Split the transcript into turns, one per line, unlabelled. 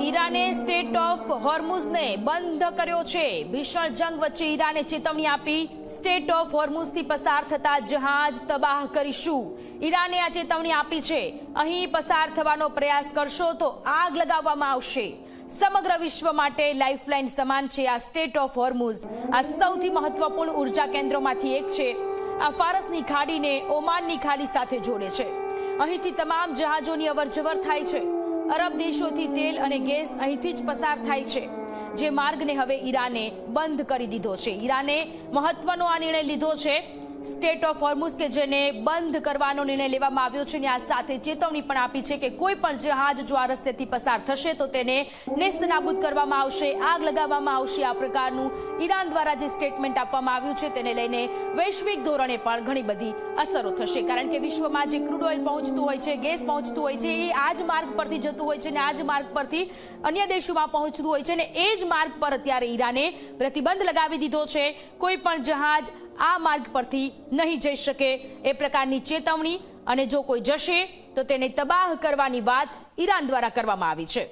ઈરાને state of હોર્મુઝને બંધ કર્યો છે। ભીષણ જંગ વચ્ચે ઈરાને ચેતવણી આપી, સ્ટેટ ઓફ હોર્મુઝથી પસાર થતા જહાજ તબાહ કરીશું। ઈરાને આ ચેતવણી આપી છે, અહીં પસાર થવાનો પ્રયાસ કરશો તો આગ લગાવવામાં આવશે। સમગ્ર વિશ્વ માટે લાઇફલાઇન સમાન છે આ સ્ટેટ ઓફ હોર્મુઝ। આ સૌથી મહત્વપૂર્ણ ઉર્જા કેન્દ્રોમાંથી એક છે। આ ફારસની ખાડીને ઓમાનની ખાડી સાથે જોડે છે। અહીંથી તમામ જહાજોની અવરજવર થાય છે। અરબ દેશોથી તેલ અને ગેસ અહીંથી જ પસાર થાય છે, જે માર્ગને હવે ઈરાને બંધ કરી દીધો છે। ઈરાને મહત્વનો આ નિર્ણય લીધો છે, સ્ટેટ ઓફ હોર્મુઝ કે જેને બંધ કરવાનો નિર્ણય લેવામાં આવ્યો છે। અને આ સાથે ચેતવણી પણ આપી છે કે કોઈ પણ જહાજ જો આ રસ્તેથી પસાર થશે તો તેને નેસ્તનાબૂદ કરવામાં આવશે, આગ લગાવવામાં આવશે। આ પ્રકારનું ઈરાન દ્વારા જે સ્ટેટમેન્ટ આપવામાં આવ્યું છે તેને લઈને વૈશ્વિક ધોરણે પણ ઘણી બધી અસરો થશે, કારણ કે વિશ્વમાં જે ક્રૂડ ઓઇલ પહોંચતું હોય છે, ગેસ પહોંચતું હોય છે, એ આ જ માર્ગ પરથી જતું હોય છે અને આ જ માર્ગ પરથી અન્ય દેશોમાં પહોંચતું હોય છે। અને એ જ માર્ગ પર અત્યારે ઈરાને પ્રતિબંધ લગાવી દીધો છે। કોઈ પણ જહાજ આ માર્ગ પરથી નહીં જઈ શકે એ પ્રકારની ચેતવણી, અને જો કોઈ જશે તો તેને તબાહ કરવાની વાત ઈરાન દ્વારા કરવામાં આવી છે।